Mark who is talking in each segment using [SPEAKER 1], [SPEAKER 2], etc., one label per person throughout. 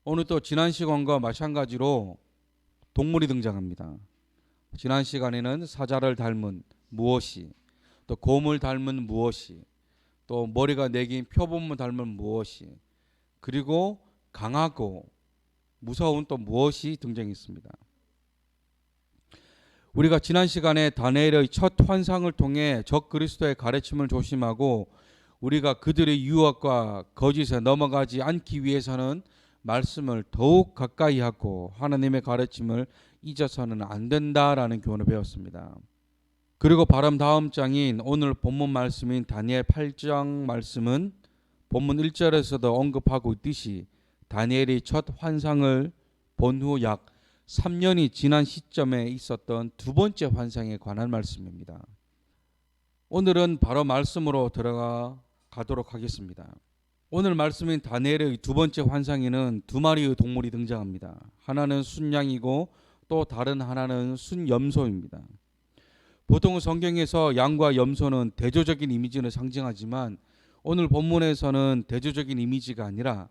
[SPEAKER 1] 오늘 또 지난 시간과 마찬가지로 동물이 등장합니다. 지난 시간에는 사자를 닮은 무엇이, 또 곰을 닮은 무엇이, 또 머리가 네 개인 표범을 닮은 무엇이, 그리고 강하고 무서운 또 무엇이 등장했습니다. 우리가 지난 시간에 다니엘의 첫 환상을 통해 적 그리스도의 가르침을 조심하고 우리가 그들의 유혹과 거짓에 넘어가지 않기 위해서는 말씀을 더욱 가까이 하고 하나님의 가르침을 잊어서는 안 된다라는 교훈을 배웠습니다. 그리고 바로 다음 장인 오늘 본문 말씀인 다니엘 8장 말씀은 본문 1절에서도 언급하고 있듯이 다니엘이 첫 환상을 본 후 약 3년이 지난 시점에 있었던 두 번째 환상에 관한 말씀입니다. 오늘은 바로 말씀으로 들어가 가도록 하겠습니다. 오늘 말씀인 다니엘의 두 번째 환상에는 두 마리의 동물이 등장합니다. 하나는 순양이고 또 다른 하나는 순염소입니다. 보통 성경에서 양과 염소는 대조적인 이미지를 상징하지만 오늘 본문에서는 대조적인 이미지가 아니라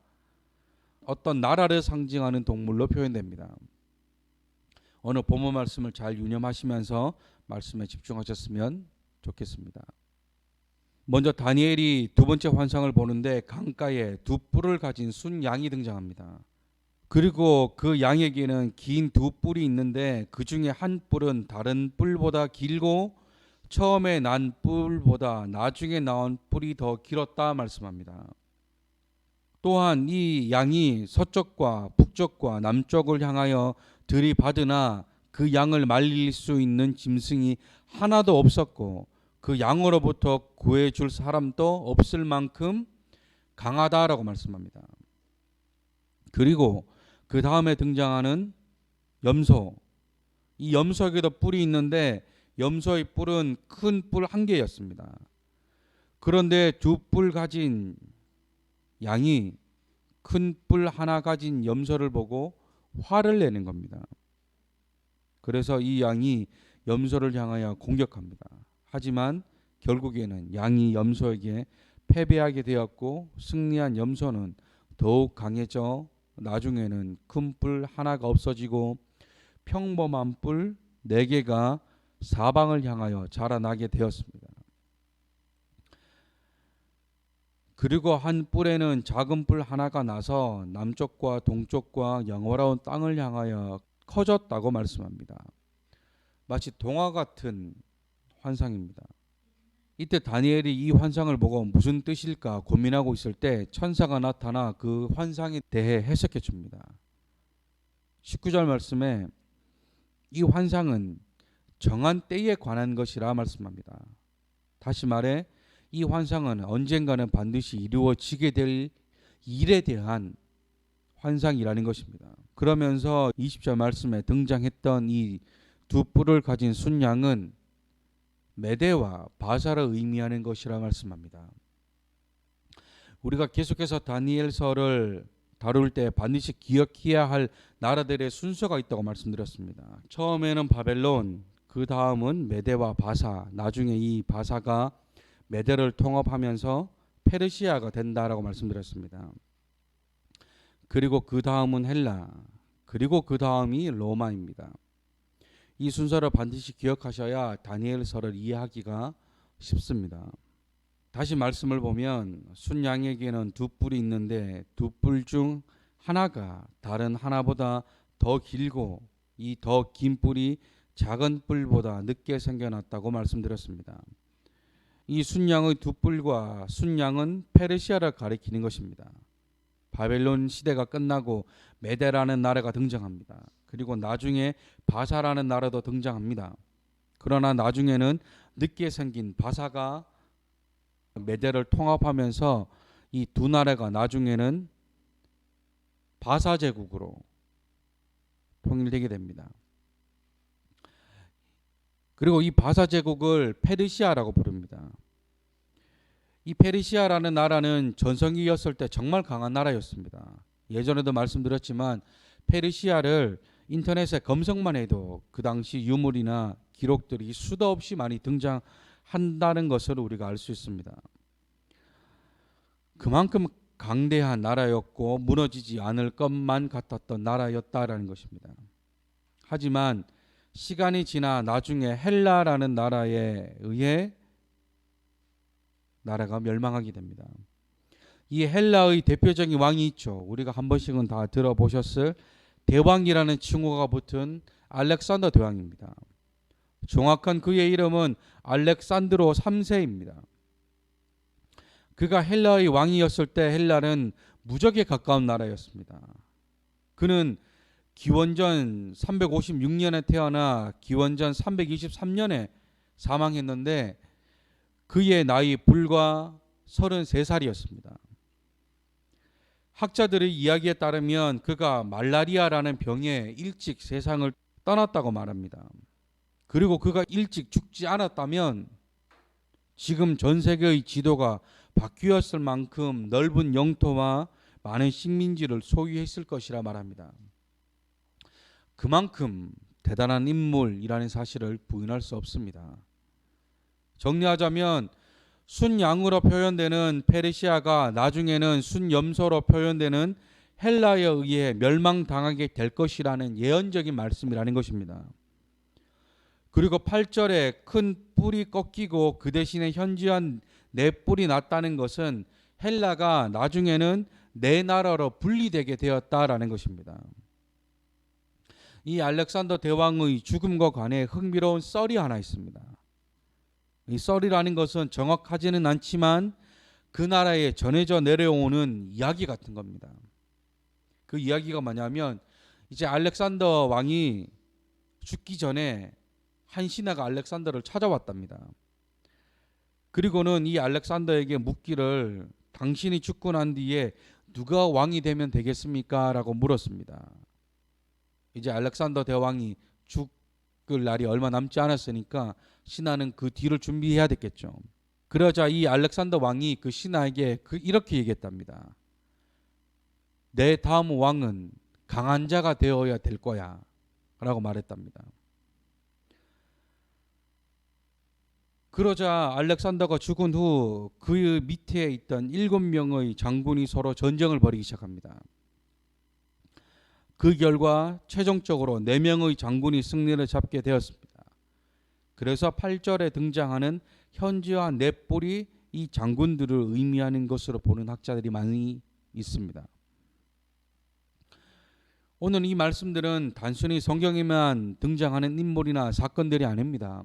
[SPEAKER 1] 어떤 나라를 상징하는 동물로 표현됩니다. 오늘 본문 말씀을 잘 유념하시면서 말씀에 집중하셨으면 좋겠습니다. 먼저 다니엘이 두 번째 환상을 보는데 강가에 두 뿔을 가진 순양이 등장합니다. 그리고 그 양에게는 긴 두 뿔이 있는데 그 중에 한 뿔은 다른 뿔보다 길고 처음에 난 뿔보다 나중에 나온 뿔이 더 길었다 말씀합니다. 또한 이 양이 서쪽과 북쪽과 남쪽을 향하여 들이받으나 그 양을 말릴 수 있는 짐승이 하나도 없었고 그 양으로부터 구해줄 사람도 없을 만큼 강하다라고 말씀합니다. 그리고 그 다음에 등장하는 염소. 이 염소에게도 뿔이 있는데 염소의 뿔은 큰 뿔 한 개였습니다. 그런데 두 뿔 가진 양이 큰 뿔 하나 가진 염소를 보고 화를 내는 겁니다. 그래서 이 양이 염소를 향하여 공격합니다. 하지만 결국에는 양이 염소에게 패배하게 되었고 승리한 염소는 더욱 강해져 나중에는 큰 뿔 하나가 없어지고 평범한 뿔 4개가 사방을 향하여 자라나게 되었습니다. 그리고 한 뿔에는 작은 뿔 하나가 나서 남쪽과 동쪽과 영원한 땅을 향하여 커졌다고 말씀합니다. 마치 동화 같은 환상입니다. 이때 다니엘이 이 환상을 보고 무슨 뜻일까 고민하고 있을 때 천사가 나타나 그 환상에 대해 해석해 줍니다. 19절 말씀에 이 환상은 정한 때에 관한 것이라 말씀합니다. 다시 말해 이 환상은 언젠가는 반드시 이루어지게 될 일에 대한 환상이라는 것입니다. 그러면서 20절 말씀에 등장했던 이 두 뿔을 가진 순양은 메대와 바사를 의미하는 것이라 말씀합니다. 우리가 계속해서 다니엘서를 다룰 때 반드시 기억해야 할 나라들의 순서가 있다고 말씀드렸습니다. 처음에는 바벨론, 그 다음은 메대와 바사, 나중에 이 바사가 메대를 통합하면서 페르시아가 된다라고 말씀드렸습니다. 그리고 그 다음은 헬라, 그리고 그 다음이 로마입니다. 이 순서를 반드시 기억하셔야 다니엘서를 이해하기가 쉽습니다. 다시 말씀을 보면 순양에게는 두 뿔이 있는데 두 뿔 중 하나가 다른 하나보다 더 길고 이 더 긴 뿔이 작은 뿔보다 늦게 생겨났다고 말씀드렸습니다. 이 순양의 두 뿔과 순양은 페르시아를 가리키는 것입니다. 바벨론 시대가 끝나고 메대라는 나라가 등장합니다. 그리고 나중에 바사라는 나라도 등장합니다. 그러나 나중에는 늦게 생긴 바사가 메대를 통합하면서 이 두 나라가 나중에는 바사 제국으로 통일되게 됩니다. 그리고 이 바사 제국을 페르시아라고 부릅니다. 이 페르시아라는 나라는 전성기였을 때 정말 강한 나라였습니다. 예전에도 말씀드렸지만 페르시아를 인터넷에 검색만 해도 그 당시 유물이나 기록들이 수도 없이 많이 등장한다는 것을 우리가 알 수 있습니다. 그만큼 강대한 나라였고 무너지지 않을 것만 같았던 나라였다라는 것입니다. 하지만 시간이 지나 나중에 헬라라는 나라에 의해 나라가 멸망하게 됩니다. 이 헬라의 대표적인 왕이 있죠. 우리가 한 번씩은 다 들어보셨을 대왕이라는 칭호가 붙은 알렉산더 대왕입니다. 정확한 그의 이름은 알렉산드로 3세입니다. 그가 헬라의 왕이었을 때 헬라는 무적에 가까운 나라였습니다. 그는 기원전 356년에 태어나 기원전 323년에 사망했는데 그의 나이 불과 33살이었습니다. 학자들의 이야기에 따르면 그가 말라리아라는 병에 일찍 세상을 떠났다고 말합니다. 그리고 그가 일찍 죽지 않았다면 지금 전 세계의 지도가 바뀌었을 만큼 넓은 영토와 많은 식민지를 소유했을 것이라 말합니다. 그만큼 대단한 인물이라는 사실을 부인할 수 없습니다. 정리하자면 순양으로 표현되는 페르시아가 나중에는 순염소로 표현되는 헬라에 의해 멸망당하게 될 것이라는 예언적인 말씀이라는 것입니다. 그리고 8절에 큰 뿔이 꺾이고 그 대신에 현저한 네 뿔이 났다는 것은 헬라가 나중에는 네 나라로 분리되게 되었다라는 것입니다. 이 알렉산더 대왕의 죽음과 관해 흥미로운 썰이 하나 있습니다. 이 썰이라는 것은 정확하지는 않지만 그 나라에 전해져 내려오는 이야기 같은 겁니다. 그 이야기가 뭐냐면 이제 알렉산더 왕이 죽기 전에 한 신하가 알렉산더를 찾아왔답니다. 그리고는 이 알렉산더에게 묻기를 당신이 죽고 난 뒤에 누가 왕이 되면 되겠습니까? 라고 물었습니다. 이제 알렉산더 대왕이 죽을 날이 얼마 남지 않았으니까 신하는 그 뒤를 준비해야 됐겠죠. 그러자 이 알렉산더 왕이 그 신하에게 이렇게 얘기했답니다. 내 다음 왕은 강한 자가 되어야 될 거야 라고 말했답니다. 그러자 알렉산더가 죽은 후 그 밑에 있던 7명의 장군이 서로 전쟁을 벌이기 시작합니다. 그 결과 최종적으로 4명의 장군이 승리를 잡게 되었습니다. 그래서 8절에 등장하는 현지와 네 뿔이 이 장군들을 의미하는 것으로 보는 학자들이 많이 있습니다. 오늘 이 말씀들은 단순히 성경에만 등장하는 인물이나 사건들이 아닙니다.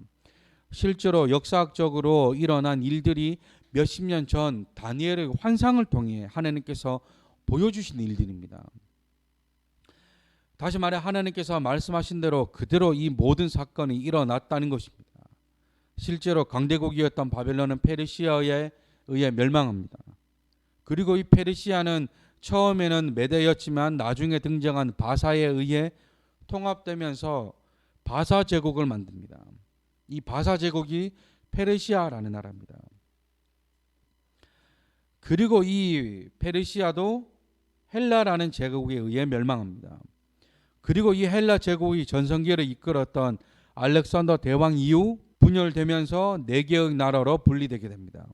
[SPEAKER 1] 실제로 역사학적으로 일어난 일들이 몇십 년 전 다니엘의 환상을 통해 하나님께서 보여주신 일들입니다. 다시 말해 하나님께서 말씀하신 대로 그대로 이 모든 사건이 일어났다는 것입니다. 실제로 강대국이었던 바벨론은 페르시아에 의해 멸망합니다. 그리고 이 페르시아는 처음에는 메대였지만 나중에 등장한 바사에 의해 통합되면서 바사 제국을 만듭니다. 이 바사 제국이 페르시아라는 나라입니다. 그리고 이 페르시아도 헬라라는 제국에 의해 멸망합니다. 그리고 이 헬라 제국이 전성기를 이끌었던 알렉산더 대왕 이후 분열되면서 4개의 나라로 분리되게 됩니다.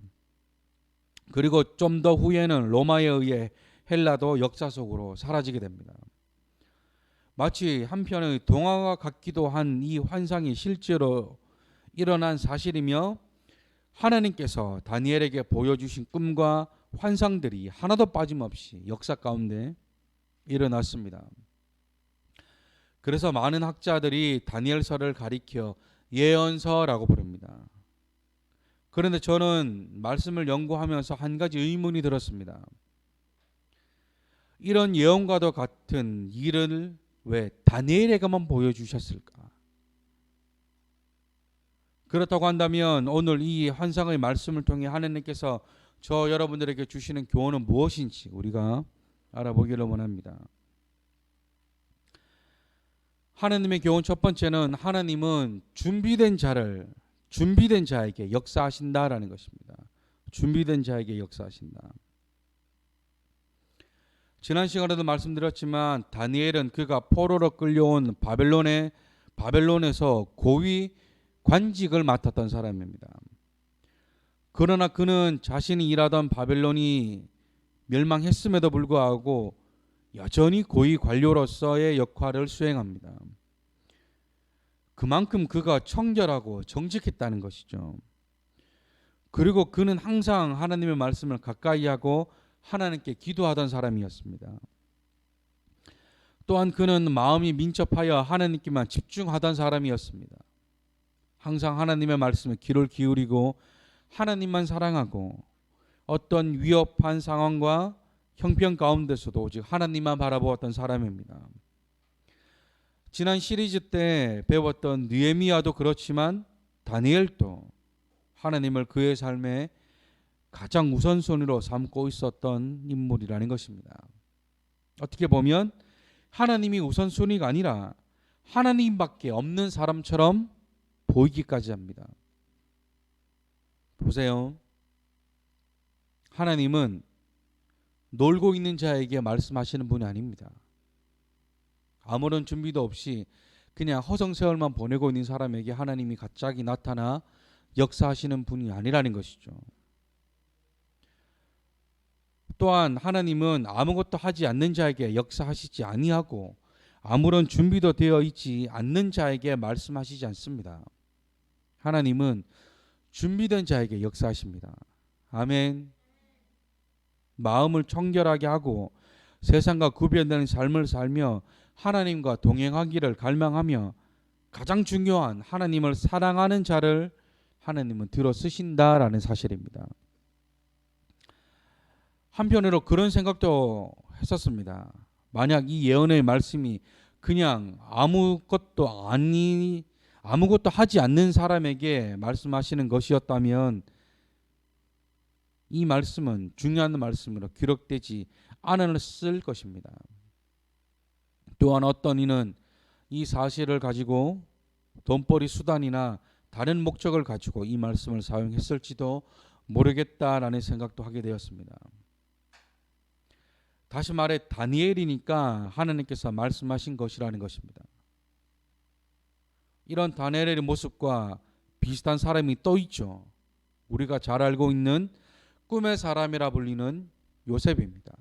[SPEAKER 1] 그리고 좀 더 후에는 로마에 의해 헬라도 역사 속으로 사라지게 됩니다. 마치 한편의 동화와 같기도 한 이 환상이 실제로 일어난 사실이며 하나님께서 다니엘에게 보여주신 꿈과 환상들이 하나도 빠짐없이 역사 가운데 일어났습니다. 그래서 많은 학자들이 다니엘서를 가리켜 예언서라고 부릅니다. 그런데 저는 말씀을 연구하면서 한 가지 의문이 들었습니다. 이런 예언과도 같은 일을 왜 다니엘에게만 보여주셨을까? 그렇다고 한다면 오늘 이 환상의 말씀을 통해 하나님께서 저 여러분들에게 주시는 교훈은 무엇인지 우리가 알아보기를 원합니다. 하나님의 교훈 첫 번째는 하나님은 준비된 자에게 역사하신다라는 것입니다. 준비된 자에게 역사하신다. 지난 시간에도 말씀드렸지만 다니엘은 그가 포로로 끌려온 바벨론에서 고위 관직을 맡았던 사람입니다. 그러나 그는 자신이 일하던 바벨론이 멸망했음에도 불구하고 여전히 고위 관료로서의 역할을 수행합니다. 그만큼 그가 청결하고 정직했다는 것이죠. 그리고 그는 항상 하나님의 말씀을 가까이 하고 하나님께 기도하던 사람이었습니다. 또한 그는 마음이 민첩하여 하나님께만 집중하던 사람이었습니다. 항상 하나님의 말씀에 귀를 기울이고 하나님만 사랑하고 어떤 위협한 상황과 형편 가운데서도 오직 하나님만 바라보았던 사람입니다. 지난 시리즈 때 배웠던 느헤미야도 그렇지만 다니엘도 하나님을 그의 삶에 가장 우선순위로 삼고 있었던 인물이라는 것입니다. 어떻게 보면 하나님이 우선순위가 아니라 하나님밖에 없는 사람처럼 보이기까지 합니다. 보세요. 하나님은 놀고 있는 자에게 말씀하시는 분이 아닙니다. 아무런 준비도 없이 그냥 허송세월만 보내고 있는 사람에게 하나님이 갑자기 나타나 역사하시는 분이 아니라는 것이죠. 또한 하나님은 아무것도 하지 않는 자에게 역사하시지 아니하고 아무런 준비도 되어 있지 않는 자에게 말씀하시지 않습니다. 하나님은 준비된 자에게 역사하십니다. 아멘. 마음을 청결하게 하고 세상과 구별되는 삶을 살며 하나님과 동행하기를 갈망하며 가장 중요한 하나님을 사랑하는 자를 하나님은 들어 쓰신다라는 사실입니다. 한편으로 그런 생각도 했었습니다. 만약 이 예언의 말씀이 그냥 아무것도 하지 않는 사람에게 말씀하시는 것이었다면 이 말씀은 중요한 말씀으로 기록되지 않았을 것입니다. 또한 어떤 이는 이 사실을 가지고 돈벌이 수단이나 다른 목적을 가지고 이 말씀을 사용했을지도 모르겠다라는 생각도 하게 되었습니다. 다시 말해 다니엘이니까 하나님께서 말씀하신 것이라는 것입니다. 이런 다니엘의 모습과 비슷한 사람이 또 있죠. 우리가 잘 알고 있는 꿈의 사람이라 불리는 요셉입니다.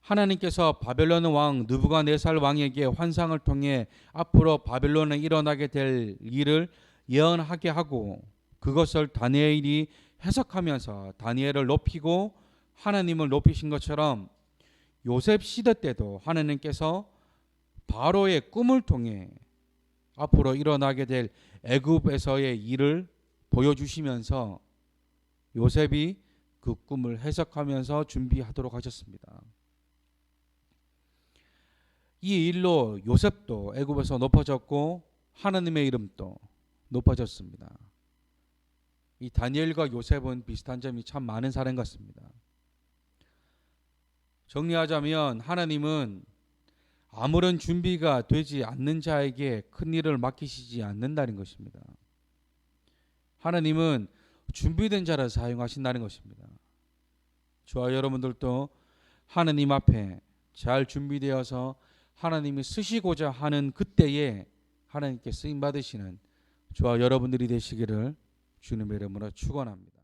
[SPEAKER 1] 하나님께서 바벨론 왕 느부갓네살 왕에게 환상을 통해 앞으로 바벨론에 일어나게 될 일을 예언하게 하고 그것을 다니엘이 해석하면서 다니엘을 높이고 하나님을 높이신 것처럼 요셉 시대 때도 하나님께서 바로의 꿈을 통해 앞으로 일어나게 될 애굽에서의 일을 보여주시면서 요셉이 그 꿈을 해석하면서 준비하도록 하셨습니다. 이 일로 요셉도 애굽에서 높아졌고 하나님의 이름도 높아졌습니다. 이 다니엘과 요셉은 비슷한 점이 참 많은 사람 같습니다. 정리하자면 하나님은 아무런 준비가 되지 않는 자에게 큰 일을 맡기시지 않는다는 것입니다. 하나님은 준비된 자를 사용하신다는 것입니다. 저와 여러분들도 하나님 앞에 잘 준비되어서 하나님이 쓰시고자 하는 그때에 하나님께 쓰임 받으시는 저와 여러분들이 되시기를 주님의 이름으로 축원합니다.